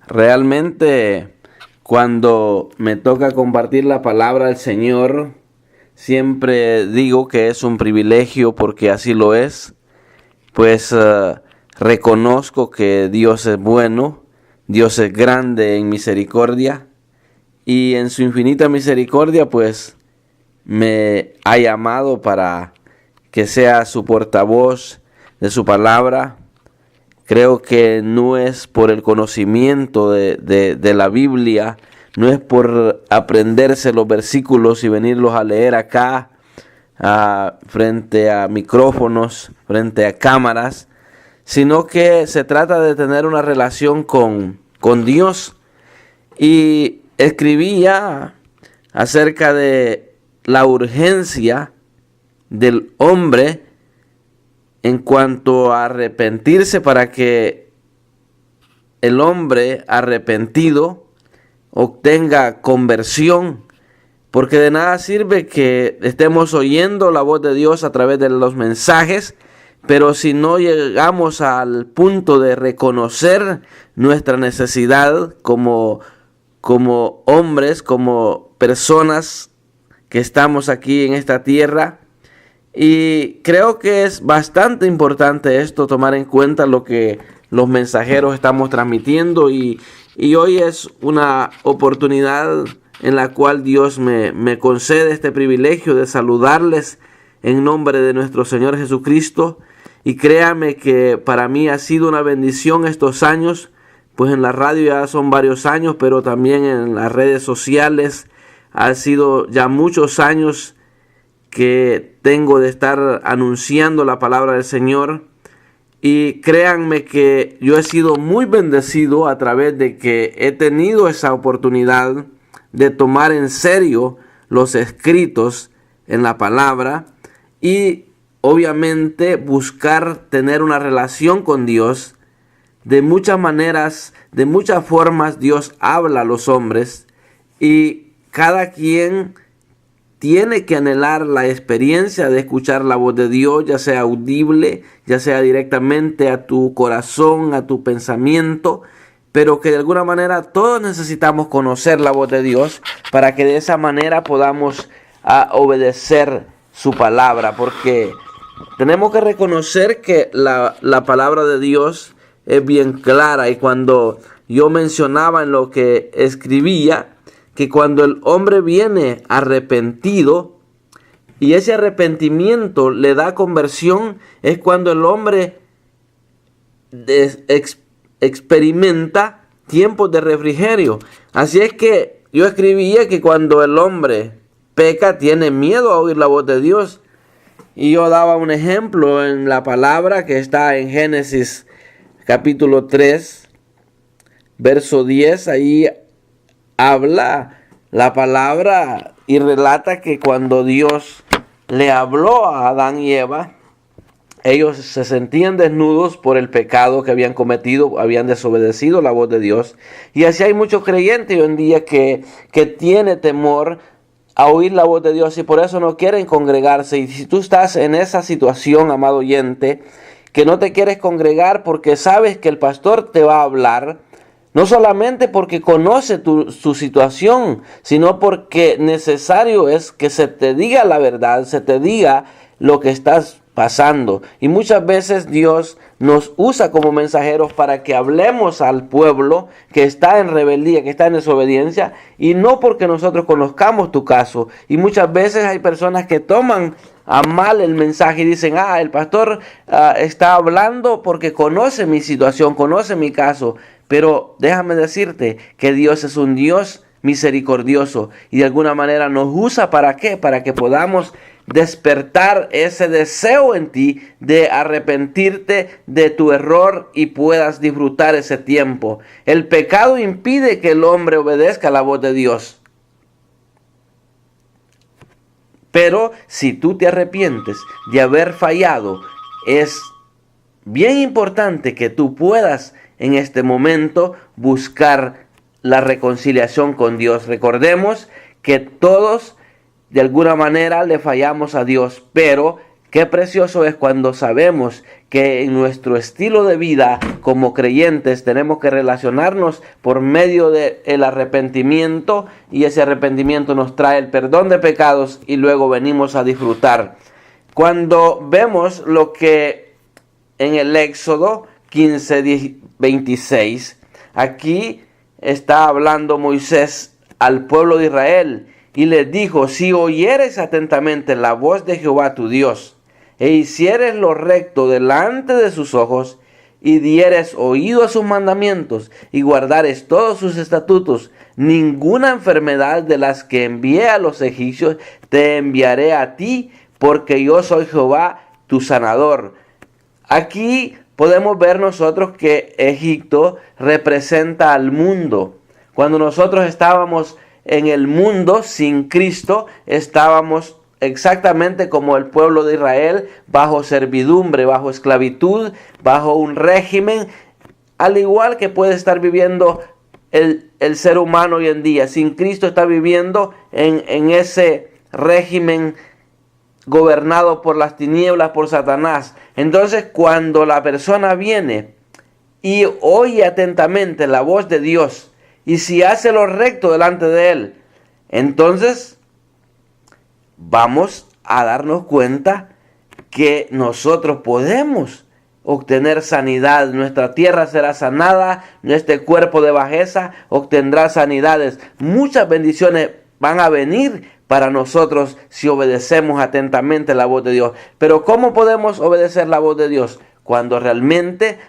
Realmente, cuando me toca compartir la palabra del Señor, siempre digo que es un privilegio porque así lo es. Pues reconozco que Dios es bueno, Dios es grande en misericordia y en su infinita misericordia pues me ha llamado para que sea su portavoz de su palabra. Creo que no es por el conocimiento de la Biblia, no es por aprenderse los versículos y venirlos a leer acá frente a micrófonos, frente a cámaras, sino que se trata de tener una relación con Dios. Y escribía acerca de la urgencia del hombre en cuanto a arrepentirse, para que el hombre arrepentido obtenga conversión. Porque de nada sirve que estemos oyendo la voz de Dios a través de los mensajes, pero si no llegamos al punto de reconocer nuestra necesidad como hombres, como personas que estamos aquí en esta tierra. Y creo que es bastante importante esto, tomar en cuenta lo que los mensajeros estamos transmitiendo. Y hoy es una oportunidad en la cual Dios me concede este privilegio de saludarles en nombre de nuestro Señor Jesucristo. Y créame que para mí ha sido una bendición estos años, pues en la radio ya son varios años, pero también en las redes sociales ha sido ya muchos años que tengo de estar anunciando la palabra del Señor. Y créanme que yo he sido muy bendecido a través de que he tenido esa oportunidad de tomar en serio los escritos en la palabra y obviamente buscar tener una relación con Dios. De muchas maneras, de muchas formas Dios habla a los hombres y cada quien tiene que anhelar la experiencia de escuchar la voz de Dios, ya sea audible, ya sea directamente a tu corazón, a tu pensamiento, pero que de alguna manera todos necesitamos conocer la voz de Dios para que de esa manera podamos obedecer su palabra, porque tenemos que reconocer que la palabra de Dios es bien clara. Y cuando yo mencionaba en lo que escribía, que cuando el hombre viene arrepentido y ese arrepentimiento le da conversión, es cuando el hombre experimenta tiempos de refrigerio. Así es que yo escribía que cuando el hombre peca, tiene miedo a oír la voz de Dios. Y yo daba un ejemplo en la palabra que está en Génesis capítulo 3, verso 10. Ahí habla la palabra y relata que cuando Dios le habló a Adán y Eva, ellos se sentían desnudos por el pecado que habían cometido, habían desobedecido la voz de Dios. Y así hay muchos creyentes hoy en día que tiene temor a oír la voz de Dios y por eso no quieren congregarse. Y si tú estás en esa situación, amado oyente, que no te quieres congregar porque sabes que el pastor te va a hablar, no solamente porque conoce su situación, sino porque necesario es que se te diga la verdad, se te diga lo que estás pasando. Y muchas veces Dios nos usa como mensajeros para que hablemos al pueblo que está en rebeldía, que está en desobediencia, y no porque nosotros conozcamos tu caso. Y muchas veces hay personas que toman a mal el mensaje y dicen, el pastor está hablando porque conoce mi situación, conoce mi caso. Pero déjame decirte que Dios es un Dios misericordioso y de alguna manera nos usa ¿para qué? Para que podamos despertar ese deseo en ti de arrepentirte de tu error y puedas disfrutar ese tiempo. El pecado impide que el hombre obedezca la voz de Dios. Pero si tú te arrepientes de haber fallado, es bien importante que tú puedas en este momento buscar la reconciliación con Dios. Recordemos que todos de alguna manera le fallamos a Dios, pero Qué precioso es cuando sabemos que en nuestro estilo de vida como creyentes tenemos que relacionarnos por medio del arrepentimiento, y ese arrepentimiento nos trae el perdón de pecados y luego venimos a disfrutar. Cuando vemos lo que en el Éxodo 15:26, aquí está hablando Moisés al pueblo de Israel y les dijo: si oyeres atentamente la voz de Jehová tu Dios, e hicieres lo recto delante de sus ojos, y dieres oído a sus mandamientos, y guardares todos sus estatutos, ninguna enfermedad de las que envié a los egipcios te enviaré a ti, porque yo soy Jehová tu sanador. Aquí podemos ver nosotros que Egipto representa al mundo. Cuando nosotros estábamos en el mundo sin Cristo, estábamos exactamente como el pueblo de Israel, bajo servidumbre, bajo esclavitud, bajo un régimen, al igual que puede estar viviendo el ser humano hoy en día. Sin Cristo está viviendo en ese régimen gobernado por las tinieblas, por Satanás. Entonces, cuando la persona viene y oye atentamente la voz de Dios, y si hace lo recto delante de Él, entonces vamos a darnos cuenta que nosotros podemos obtener sanidad. Nuestra tierra será sanada, nuestro cuerpo de bajeza obtendrá sanidades. Muchas bendiciones van a venir para nosotros si obedecemos atentamente la voz de Dios. Pero ¿cómo podemos obedecer la voz de Dios? Cuando realmente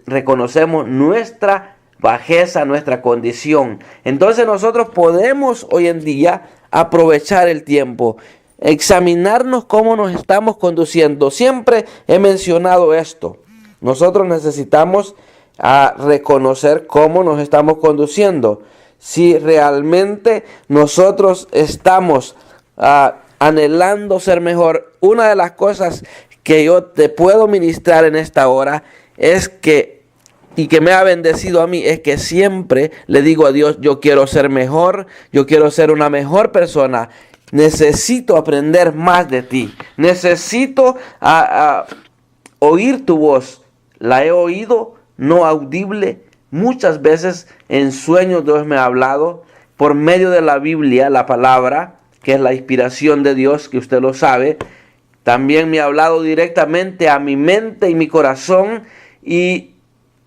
reconocemos nuestra bajeza, nuestra condición. Entonces nosotros podemos hoy en día aprovechar el tiempo, examinarnos cómo nos estamos conduciendo. Siempre he mencionado esto. Nosotros necesitamos reconocer cómo nos estamos conduciendo. Si realmente nosotros estamos anhelando ser mejor, una de las cosas que yo te puedo ministrar en esta hora es que, y que me ha bendecido a mí, es que siempre le digo a Dios: yo quiero ser mejor, yo quiero ser una mejor persona, necesito aprender más de ti, necesito oír tu voz. La he oído, no audible. Muchas veces en sueños Dios me ha hablado por medio de la Biblia, la palabra, que es la inspiración de Dios, que usted lo sabe. También me ha hablado directamente a mi mente y mi corazón, y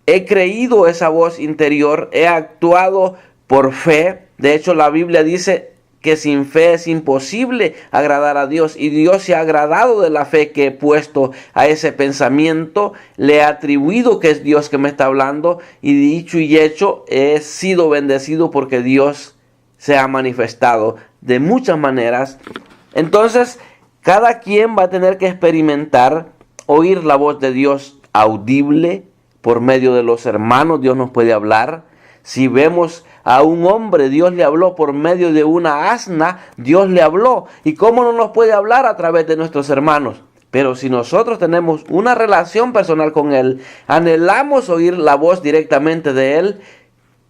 he creído esa voz interior, he actuado por fe. De hecho, la Biblia dice que sin fe es imposible agradar a Dios, y Dios se ha agradado de la fe que he puesto a ese pensamiento. Le he atribuido que es Dios que me está hablando, y dicho y hecho, he sido bendecido porque Dios se ha manifestado de muchas maneras. Entonces, cada quien va a tener que experimentar oír la voz de Dios audible por medio de los hermanos. Dios nos puede hablar. Si vemos a un hombre, Dios le habló por medio de una asna, Dios le habló. ¿Y cómo no nos puede hablar? A través de nuestros hermanos. Pero si nosotros tenemos una relación personal con Él, anhelamos oír la voz directamente de Él,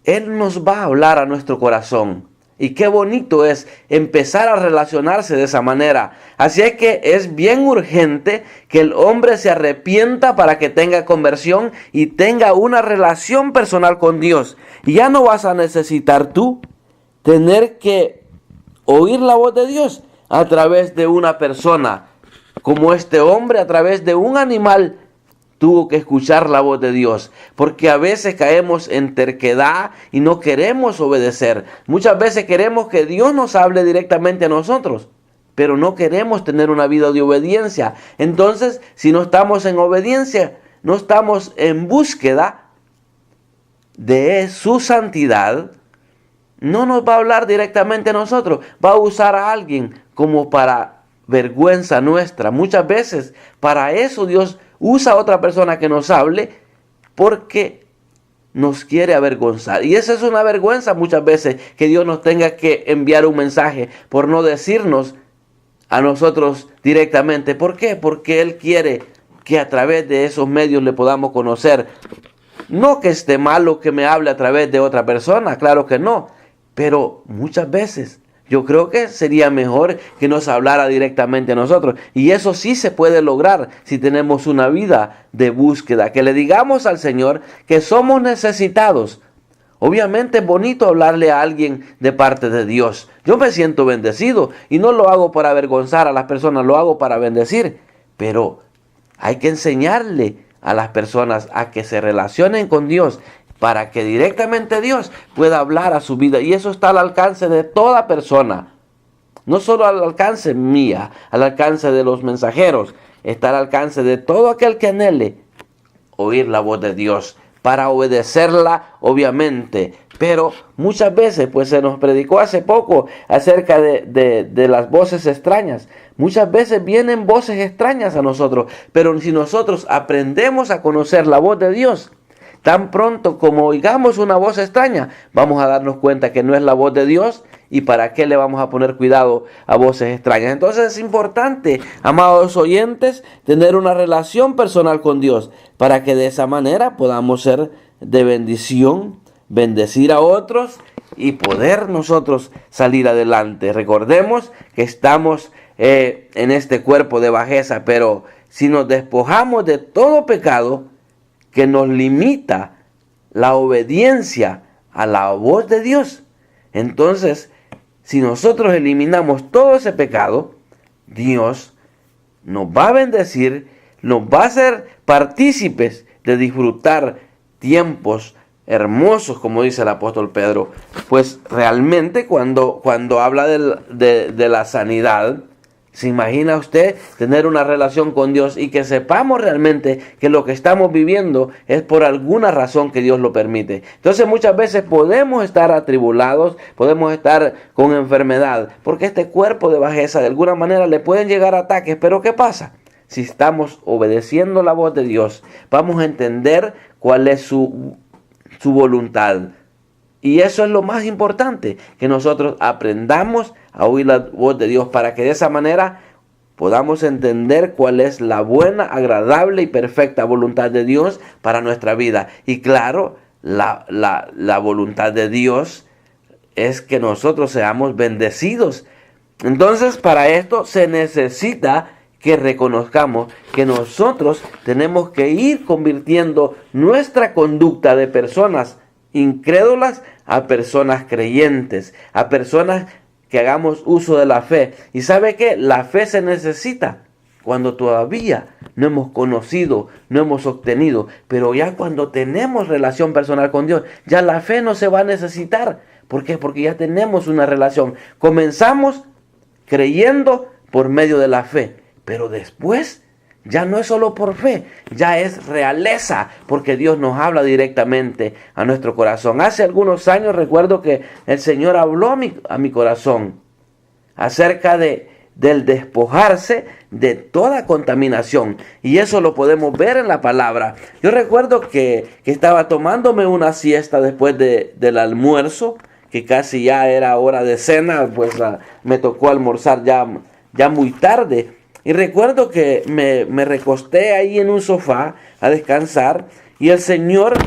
Él nos va a hablar a nuestro corazón. Y qué bonito es empezar a relacionarse de esa manera. Así es que es bien urgente que el hombre se arrepienta para que tenga conversión y tenga una relación personal con Dios. Y ya no vas a necesitar tú tener que oír la voz de Dios a través de una persona, como este hombre a través de un animal tuvo que escuchar la voz de Dios, porque a veces caemos en terquedad y no queremos obedecer. Muchas veces queremos que Dios nos hable directamente a nosotros, pero no queremos tener una vida de obediencia. Entonces, si no estamos en obediencia, no estamos en búsqueda de su santidad, no nos va a hablar directamente a nosotros, va a usar a alguien como para vergüenza nuestra. Muchas veces para eso Dios usa a otra persona que nos hable, porque nos quiere avergonzar. Y esa es una vergüenza muchas veces, que Dios nos tenga que enviar un mensaje por no decirnos a nosotros directamente. ¿Por qué? Porque Él quiere que a través de esos medios le podamos conocer. No que esté malo que me hable a través de otra persona, claro que no. Pero muchas veces yo creo que sería mejor que nos hablara directamente a nosotros. Y eso sí se puede lograr si tenemos una vida de búsqueda. Que le digamos al Señor que somos necesitados. Obviamente es bonito hablarle a alguien de parte de Dios. Yo me siento bendecido y no lo hago para avergonzar a las personas, lo hago para bendecir. Pero hay que enseñarle a las personas a que se relacionen con Dios para que directamente Dios pueda hablar a su vida. Y eso está al alcance de toda persona. No solo al alcance mía, al alcance de los mensajeros. Está al alcance de todo aquel que anhele oír la voz de Dios, para obedecerla, obviamente. Pero muchas veces, pues se nos predicó hace poco acerca de las voces extrañas. Muchas veces vienen voces extrañas a nosotros, pero si nosotros aprendemos a conocer la voz de Dios, tan pronto como oigamos una voz extraña, vamos a darnos cuenta que no es la voz de Dios. ¿Y para qué le vamos a poner cuidado a voces extrañas? Entonces es importante, amados oyentes, tener una relación personal con Dios, para que de esa manera podamos ser de bendición, bendecir a otros y poder nosotros salir adelante. Recordemos que estamos en este cuerpo de bajeza, pero si nos despojamos de todo pecado que nos limita la obediencia a la voz de Dios, entonces, si nosotros eliminamos todo ese pecado, Dios nos va a bendecir, nos va a hacer partícipes de disfrutar tiempos hermosos, como dice el apóstol Pedro. Pues realmente cuando habla de la sanidad, ¿se imagina usted tener una relación con Dios y que sepamos realmente que lo que estamos viviendo es por alguna razón que Dios lo permite? Entonces muchas veces podemos estar atribulados, podemos estar con enfermedad, porque este cuerpo de bajeza de alguna manera le pueden llegar ataques. Pero ¿qué pasa? Si estamos obedeciendo la voz de Dios, vamos a entender cuál es su voluntad. Y eso es lo más importante, que nosotros aprendamos a oír la voz de Dios, para que de esa manera podamos entender cuál es la buena, agradable y perfecta voluntad de Dios para nuestra vida. Y claro, la voluntad de Dios es que nosotros seamos bendecidos. Entonces, para esto se necesita que reconozcamos que nosotros tenemos que ir convirtiendo nuestra conducta de personas incrédulas a personas creyentes, a personas que hagamos uso de la fe. ¿Y sabe qué? La fe se necesita cuando todavía no hemos conocido, no hemos obtenido. Pero ya cuando tenemos relación personal con Dios, ya la fe no se va a necesitar. ¿Por qué? Porque ya tenemos una relación. Comenzamos creyendo por medio de la fe, pero después ya no es solo por fe, ya es realeza, porque Dios nos habla directamente a nuestro corazón. Hace algunos años recuerdo que el Señor habló a mi corazón acerca del despojarse de toda contaminación. Y eso lo podemos ver en la palabra. Yo recuerdo que estaba tomándome una siesta después del almuerzo, que casi ya era hora de cena, pues me tocó almorzar ya muy tarde. Y recuerdo que me recosté ahí en un sofá a descansar, y el Señor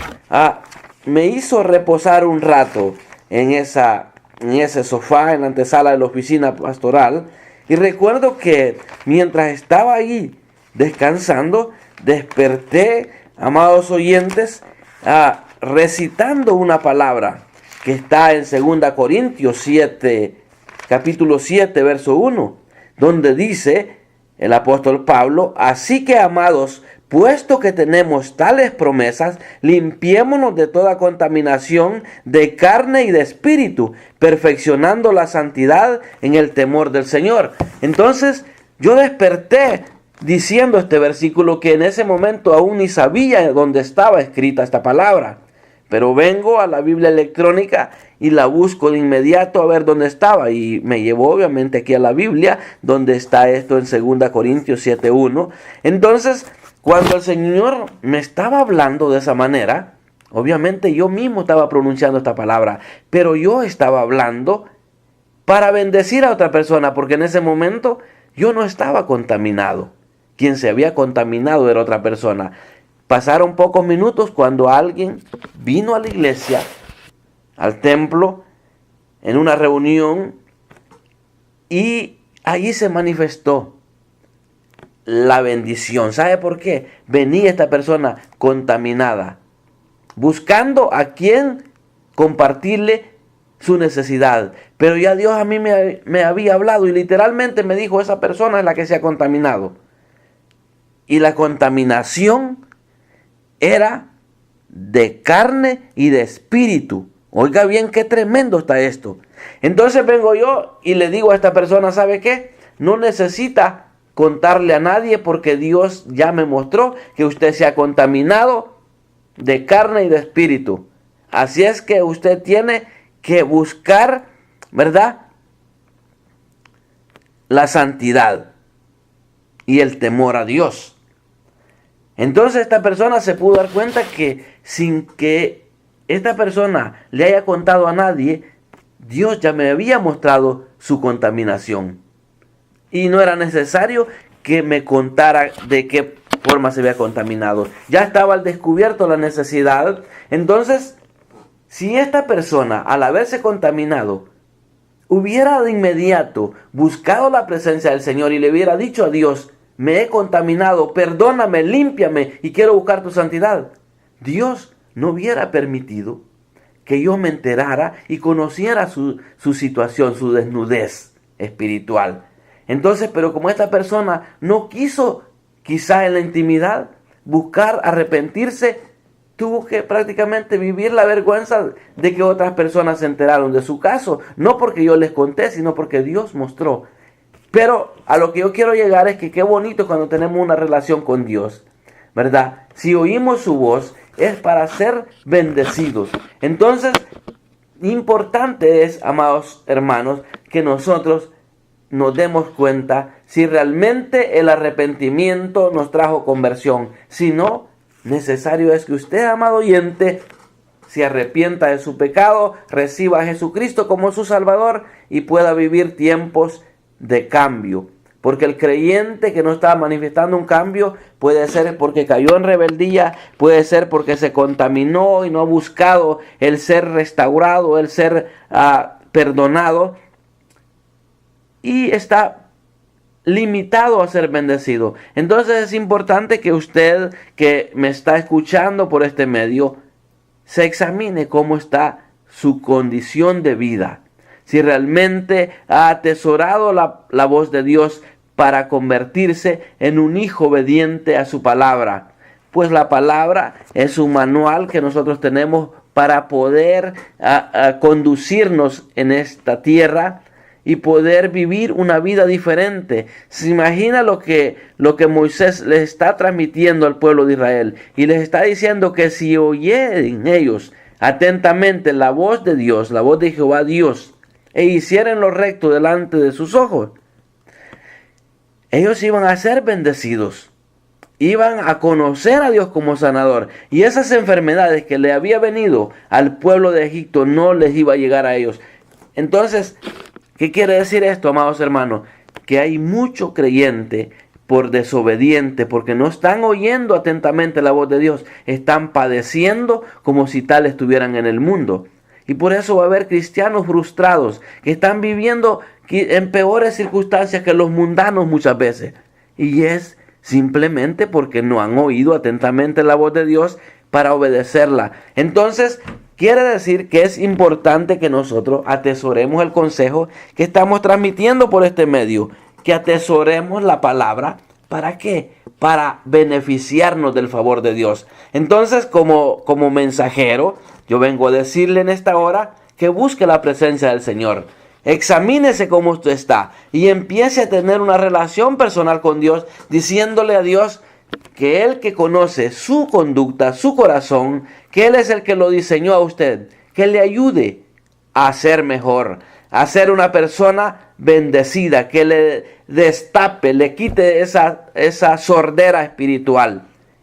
me hizo reposar un rato en ese sofá, en la antesala de la oficina pastoral. Y recuerdo que mientras estaba ahí descansando, desperté, amados oyentes, recitando una palabra que está en 2 Corintios 7, capítulo 7, verso 1, donde dice el apóstol Pablo: así que, amados, puesto que tenemos tales promesas, limpiémonos de toda contaminación de carne y de espíritu, perfeccionando la santidad en el temor del Señor. Entonces, yo desperté diciendo este versículo, que en ese momento aún ni sabía dónde estaba escrita esta palabra. Pero vengo a la Biblia electrónica y la busco de inmediato a ver dónde estaba. Y me llevó obviamente aquí a la Biblia, donde está esto en 2 Corintios 7:1. Entonces, cuando el Señor me estaba hablando de esa manera, obviamente yo mismo estaba pronunciando esta palabra, pero yo estaba hablando para bendecir a otra persona, porque en ese momento yo no estaba contaminado. Quien se había contaminado era otra persona. Pasaron pocos minutos cuando alguien vino a la iglesia, al templo, en una reunión, Y allí se manifestó la bendición. ¿Sabe por qué? Venía esta persona contaminada, buscando a quien compartirle su necesidad. Pero ya Dios a mí me había hablado y literalmente me dijo, esa persona es la que se ha contaminado. Y la contaminación era de carne y de espíritu. Oiga bien, qué tremendo está esto. Entonces vengo yo y le digo a esta persona, ¿sabe qué? No necesita contarle a nadie porque Dios ya me mostró que usted se ha contaminado de carne y de espíritu. Así es que usted tiene que buscar, ¿verdad?, la santidad y el temor a Dios. Entonces esta persona se pudo dar cuenta que sin que esta persona le haya contado a nadie, Dios ya me había mostrado su contaminación. Y no era necesario que me contara de qué forma se había contaminado. Ya estaba al descubierto la necesidad. Entonces, si esta persona, al haberse contaminado, hubiera de inmediato buscado la presencia del Señor y le hubiera dicho a Dios, me he contaminado, perdóname, límpiame y quiero buscar tu santidad, Dios no hubiera permitido que yo me enterara y conociera su situación, su desnudez espiritual. Entonces, pero como esta persona no quiso, quizá en la intimidad, buscar arrepentirse, tuvo que prácticamente vivir la vergüenza de que otras personas se enteraron de su caso. No porque yo les conté, sino porque Dios mostró. Pero a lo que yo quiero llegar es que qué bonito cuando tenemos una relación con Dios, ¿verdad? Si oímos su voz, es para ser bendecidos. Entonces, importante es, amados hermanos, que nosotros nos demos cuenta si realmente el arrepentimiento nos trajo conversión. Si no, necesario es que usted, amado oyente, se arrepienta de su pecado, reciba a Jesucristo como su Salvador y pueda vivir tiempos de cambio. Porque el creyente que no está manifestando un cambio puede ser porque cayó en rebeldía, puede ser porque se contaminó y no ha buscado el ser restaurado, el ser perdonado, y está limitado a ser bendecido. Entonces es importante que usted que me está escuchando por este medio se examine cómo está su condición de vida. Si realmente ha atesorado la voz de Dios para convertirse en un hijo obediente a su palabra. Pues la palabra es un manual que nosotros tenemos para poder conducirnos en esta tierra y poder vivir una vida diferente. Se imagina lo que Moisés les está transmitiendo al pueblo de Israel y les está diciendo que si oyen ellos atentamente la voz de Dios, la voz de Jehová Dios, e hicieran lo recto delante de sus ojos, ellos iban a ser bendecidos, iban a conocer a Dios como sanador, y esas enfermedades que le había venido al pueblo de Egipto no les iba a llegar a ellos. Entonces, ¿qué quiere decir esto, amados hermanos? Que hay mucho creyente por desobediente, porque no están oyendo atentamente la voz de Dios, están padeciendo como si tal estuvieran en el mundo. Y por eso va a haber cristianos frustrados que están viviendo en peores circunstancias que los mundanos muchas veces. Y es simplemente porque no han oído atentamente la voz de Dios para obedecerla. Entonces, quiere decir que es importante que nosotros atesoremos el consejo que estamos transmitiendo por este medio, que atesoremos la palabra. ¿Para qué? Para beneficiarnos del favor de Dios. Entonces, como mensajero, yo vengo a decirle en esta hora que busque la presencia del Señor. Examínese cómo usted está y empiece a tener una relación personal con Dios, diciéndole a Dios que Él que conoce su conducta, su corazón, que Él es el que lo diseñó a usted, que le ayude a ser mejor, a ser una persona bendecida, que le destape, le quite esa sordera espiritual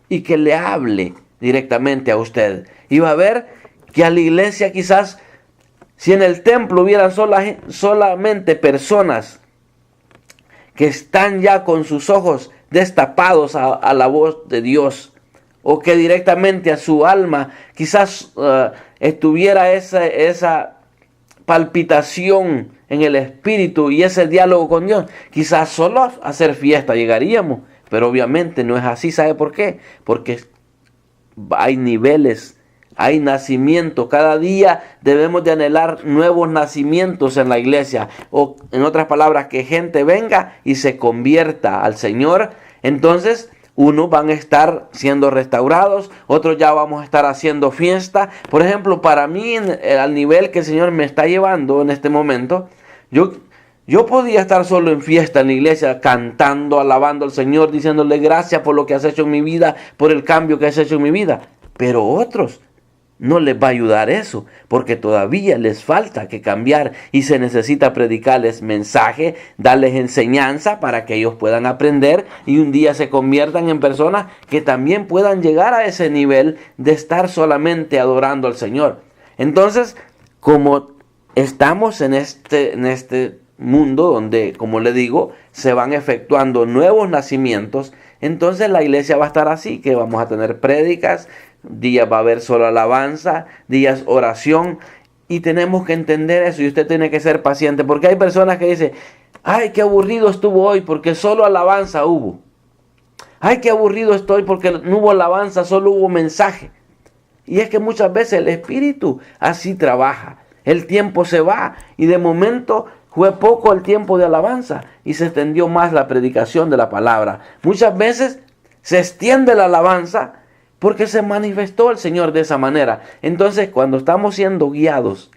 y que le hable directamente a usted. Y va a ver que a la iglesia quizás, si en el templo hubieran solamente personas que están ya con sus ojos destapados a la voz de Dios, o que directamente a su alma quizás estuviera esa palpitación en el espíritu y ese diálogo con Dios, quizás solo a hacer fiesta llegaríamos, pero obviamente no es así. ¿Sabe por qué? Porque hay niveles, hay nacimiento. Cada día debemos de anhelar nuevos nacimientos en la iglesia, o en otras palabras, que gente venga y se convierta al Señor. Entonces unos van a estar siendo restaurados, otros ya vamos a estar haciendo fiesta. Por ejemplo, para mí, al nivel que el Señor me está llevando en este momento, yo podía estar solo en fiesta en la iglesia, cantando, alabando al Señor, diciéndole gracias por lo que has hecho en mi vida, por el cambio que has hecho en mi vida. Pero otros no les va a ayudar eso, porque todavía les falta que cambiar y se necesita predicarles mensaje, darles enseñanza para que ellos puedan aprender y un día se conviertan en personas que también puedan llegar a ese nivel de estar solamente adorando al Señor. Entonces, como estamos en este mundo donde, como le digo, se van efectuando nuevos nacimientos, entonces la iglesia va a estar así, que vamos a tener prédicas, días va a haber solo alabanza, días oración, y tenemos que entender eso, y usted tiene que ser paciente, porque hay personas que dicen, ay, qué aburrido estuvo hoy, porque solo alabanza hubo. Ay, qué aburrido estoy, porque no hubo alabanza, solo hubo mensaje. Y es que muchas veces el Espíritu así trabaja. El tiempo se va, y de momento fue poco el tiempo de alabanza, y se extendió más la predicación de la palabra. Muchas veces se extiende la alabanza, porque se manifestó el Señor de esa manera. Entonces, cuando estamos siendo guiados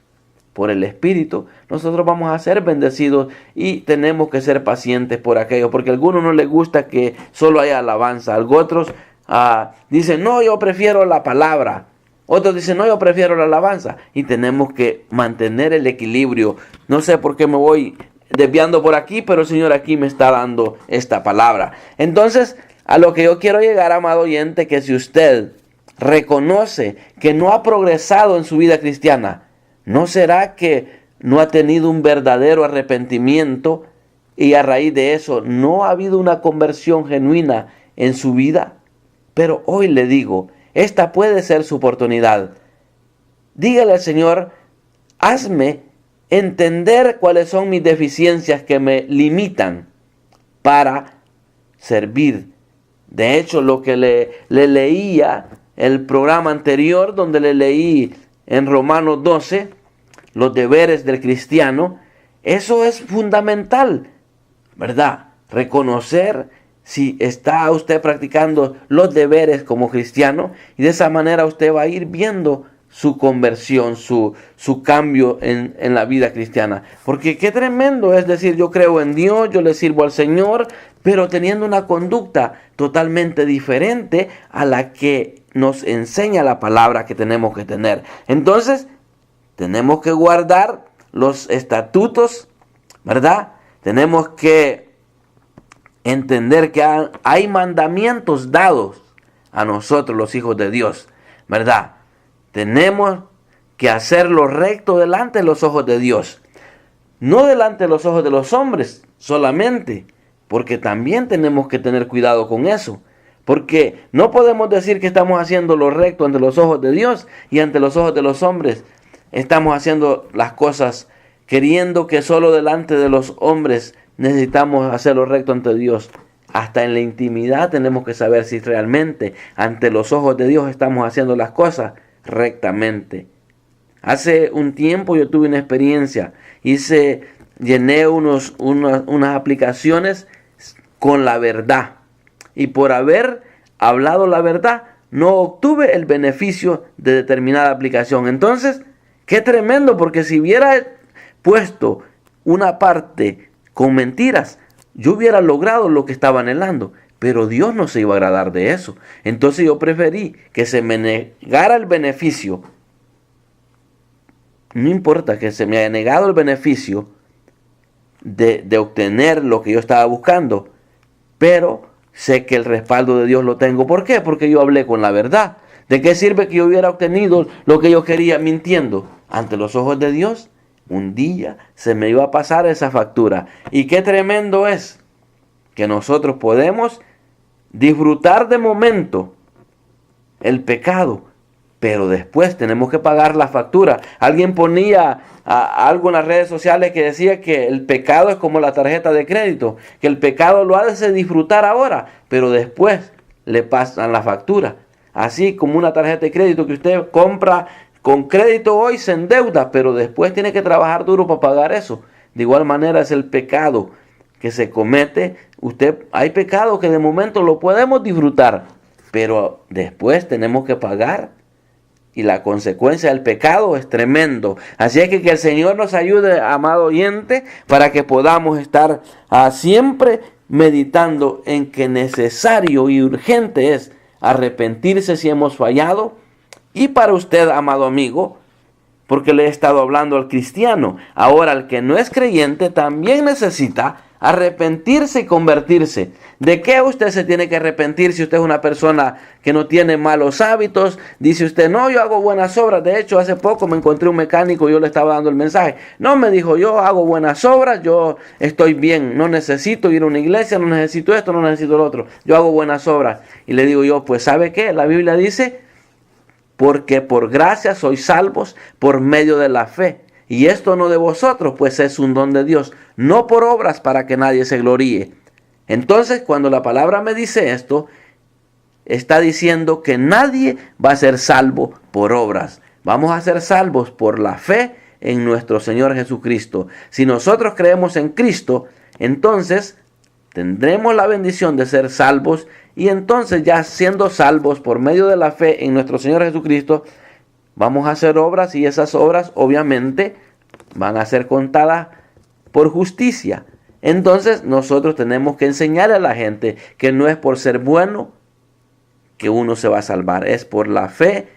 por el Espíritu, nosotros vamos a ser bendecidos y tenemos que ser pacientes por aquello, porque a algunos no les gusta que solo haya alabanza. Otros dicen, no, yo prefiero la palabra. Otros dicen, no, yo prefiero la alabanza. Y tenemos que mantener el equilibrio. No sé por qué me voy desviando por aquí, pero el Señor aquí me está dando esta palabra. Entonces, a lo que yo quiero llegar, amado oyente, que si usted reconoce que no ha progresado en su vida cristiana, ¿no será que no ha tenido un verdadero arrepentimiento y a raíz de eso no ha habido una conversión genuina en su vida? Pero hoy le digo, esta puede ser su oportunidad. Dígale al Señor, hazme entender cuáles son mis deficiencias que me limitan para servir. De hecho, lo que le leía el programa anterior, donde le leí en Romanos 12, los deberes del cristiano, eso es fundamental, ¿verdad? Reconocer si está usted practicando los deberes como cristiano, y de esa manera usted va a ir viendo su conversión, su cambio en la vida cristiana. Porque qué tremendo es decir, yo creo en Dios, yo le sirvo al Señor, pero teniendo una conducta totalmente diferente a la que nos enseña la palabra que tenemos que tener. Entonces, tenemos que guardar los estatutos, ¿verdad? Tenemos que entender que hay mandamientos dados a nosotros, los hijos de Dios, ¿verdad? Tenemos que hacer lo recto delante de los ojos de Dios. No delante de los ojos de los hombres solamente, porque también tenemos que tener cuidado con eso. Porque no podemos decir que estamos haciendo lo recto ante los ojos de Dios y ante los ojos de los hombres estamos haciendo las cosas queriendo que solo delante de los hombres necesitamos hacer lo recto ante Dios. Hasta en la intimidad tenemos que saber si realmente ante los ojos de Dios estamos haciendo las cosas rectamente. Hace un tiempo yo tuve una experiencia, llené unas aplicaciones con la verdad, y por haber hablado la verdad no obtuve el beneficio de determinada aplicación. Entonces, qué tremendo, porque si hubiera puesto una parte con mentiras, yo hubiera logrado lo que estaba anhelando, pero Dios no se iba a agradar de eso. Entonces yo preferí que se me negara el beneficio. No importa que se me haya negado el beneficio de obtener lo que yo estaba buscando, pero sé que el respaldo de Dios lo tengo. ¿Por qué? Porque yo hablé con la verdad. ¿De qué sirve que yo hubiera obtenido lo que yo quería mintiendo? Ante los ojos de Dios, un día se me iba a pasar esa factura. Y qué tremendo es que nosotros podemos disfrutar de momento el pecado, pero después tenemos que pagar la factura. Alguien ponía algo en las redes sociales que decía que el pecado es como la tarjeta de crédito, que el pecado lo hace disfrutar ahora, pero después le pasan la factura. Así como una tarjeta de crédito que usted compra con crédito hoy, se endeuda, pero después tiene que trabajar duro para pagar eso. De igual manera es el pecado que se comete. Hay pecado que de momento lo podemos disfrutar, pero después tenemos que pagar. Y la consecuencia del pecado es tremendo. Así es que el Señor nos ayude, amado oyente, para que podamos estar siempre meditando en que necesario y urgente es arrepentirse si hemos fallado. Y para usted, amado amigo, porque le he estado hablando al cristiano, ahora el que no es creyente también necesita arrepentirse y convertirse. ¿De qué usted se tiene que arrepentir si usted es una persona que no tiene malos hábitos? Dice usted, no, yo hago buenas obras. De hecho, hace poco me encontré un mecánico y yo le estaba dando el mensaje. No, me dijo, yo hago buenas obras, yo estoy bien, no necesito ir a una iglesia, no necesito esto, no necesito lo otro. Yo hago buenas obras. Y le digo yo, pues ¿sabe qué? La Biblia dice, porque por gracia sois salvos por medio de la fe. Y esto no de vosotros, pues es un don de Dios, no por obras para que nadie se gloríe. Entonces, cuando la palabra me dice esto, está diciendo que nadie va a ser salvo por obras. Vamos a ser salvos por la fe en nuestro Señor Jesucristo. Si nosotros creemos en Cristo, entonces tendremos la bendición de ser salvos. Y entonces, ya siendo salvos por medio de la fe en nuestro Señor Jesucristo, vamos a hacer obras, y esas obras obviamente van a ser contadas por justicia. Entonces nosotros tenemos que enseñar a la gente que no es por ser bueno que uno se va a salvar, es por la fe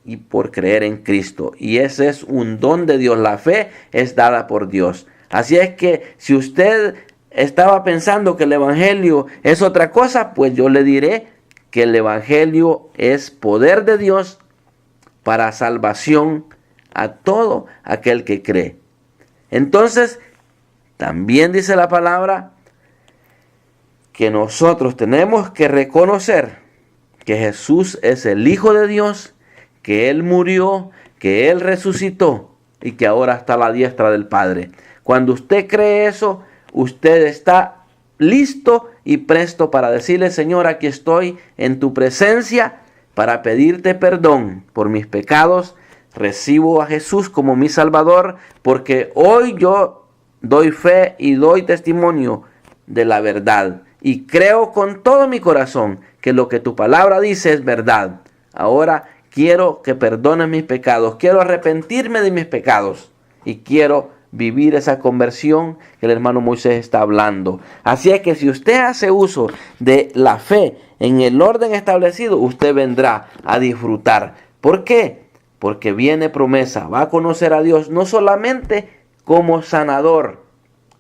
y por creer en Cristo. Y ese es un don de Dios, la fe es dada por Dios. Así es que si usted estaba pensando que el Evangelio es otra cosa, pues yo le diré que el Evangelio es poder de Dios para salvación a todo aquel que cree. Entonces, también dice la palabra que nosotros tenemos que reconocer que Jesús es el Hijo de Dios, que Él murió, que Él resucitó y que ahora está a la diestra del Padre. Cuando usted cree eso, usted está listo y presto para decirle, Señor, aquí estoy en tu presencia para pedirte perdón por mis pecados. Recibo a Jesús como mi Salvador, porque hoy yo doy fe y doy testimonio de la verdad. Y creo con todo mi corazón que lo que tu palabra dice es verdad. Ahora quiero que perdones mis pecados, quiero arrepentirme de mis pecados y quiero vivir esa conversión que el hermano Moisés está hablando. Así es que si usted hace uso de la fe en el orden establecido, usted vendrá a disfrutar. ¿Por qué? Porque viene promesa. Va a conocer a Dios no solamente como sanador,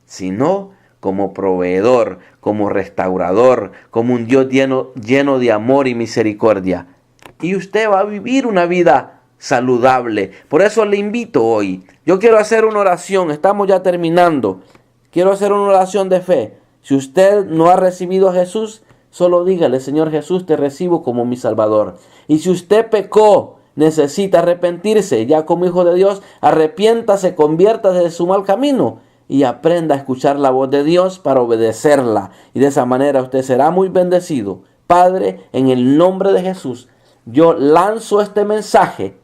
sino como proveedor, como restaurador, como un Dios lleno de amor y misericordia. Y usted va a vivir una vida saludable. Por eso le invito hoy. Yo quiero hacer una oración. Estamos ya terminando. Quiero hacer una oración de fe. Si usted no ha recibido a Jesús, solo dígale, Señor Jesús, te recibo como mi Salvador. Y si usted pecó, necesita arrepentirse, ya como hijo de Dios, arrepiéntase, conviértase de su mal camino y aprenda a escuchar la voz de Dios para obedecerla. Y de esa manera usted será muy bendecido. Padre, en el nombre de Jesús, yo lanzo este mensaje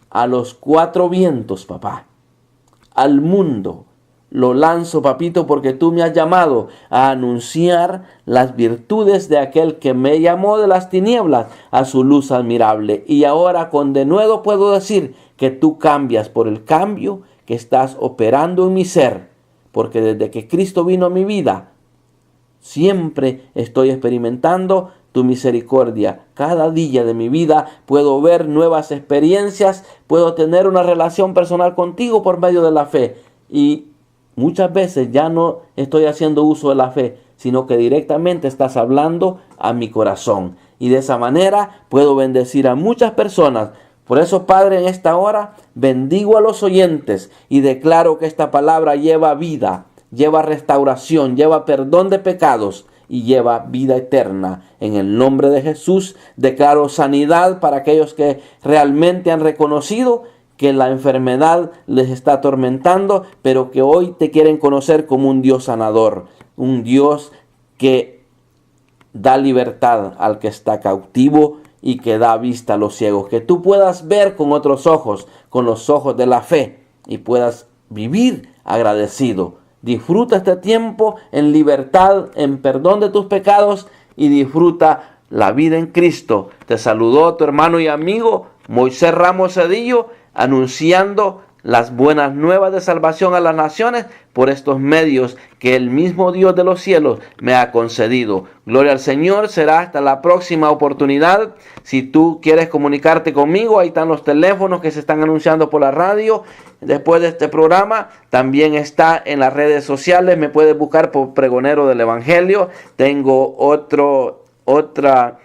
a los cuatro vientos, papá, al mundo. Lo lanzo, papito, porque tú me has llamado a anunciar las virtudes de aquel que me llamó de las tinieblas a su luz admirable. Y ahora con denuedo puedo decir que tú cambias por el cambio que estás operando en mi ser. Porque desde que Cristo vino a mi vida, siempre estoy experimentando tu misericordia. Cada día de mi vida puedo ver nuevas experiencias, puedo tener una relación personal contigo por medio de la fe. Y muchas veces ya no estoy haciendo uso de la fe, sino que directamente estás hablando a mi corazón. Y de esa manera puedo bendecir a muchas personas. Por eso, Padre, en esta hora bendigo a los oyentes y declaro que esta palabra lleva vida, lleva restauración, lleva perdón de pecados y lleva vida eterna. En el nombre de Jesús declaro sanidad para aquellos que realmente han reconocido que la enfermedad les está atormentando, pero que hoy te quieren conocer como un Dios sanador, un Dios que da libertad al que está cautivo y que da vista a los ciegos. Que tú puedas ver con otros ojos, con los ojos de la fe, y puedas vivir agradecido. Disfruta este tiempo en libertad, en perdón de tus pecados, y disfruta la vida en Cristo. Te saludó tu hermano y amigo Moisés Ramos Cedillo, anunciando las buenas nuevas de salvación a las naciones por estos medios que el mismo Dios de los cielos me ha concedido. Gloria al Señor. Será hasta la próxima oportunidad. Si tú quieres comunicarte conmigo, ahí están los teléfonos que se están anunciando por la radio después de este programa. También está en las redes sociales. Me puedes buscar por Pregonero del Evangelio. Tengo otra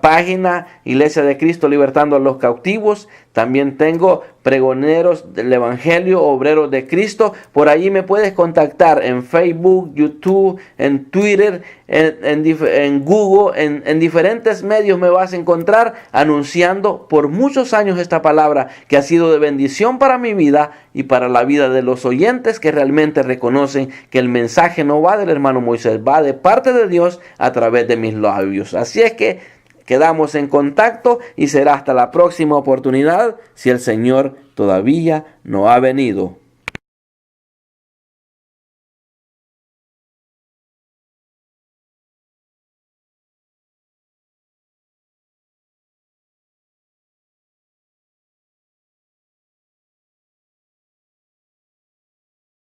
página, Iglesia de Cristo Libertando a los Cautivos. También tengo Pregoneros del Evangelio, Obreros de Cristo. Por allí me puedes contactar en Facebook, YouTube, en Twitter, en Google, en diferentes medios me vas a encontrar anunciando por muchos años esta palabra que ha sido de bendición para mi vida y para la vida de los oyentes que realmente reconocen que el mensaje no va del hermano Moisés, va de parte de Dios a través de mis labios. Así es que quedamos en contacto y será hasta la próxima oportunidad si el Señor todavía no ha venido.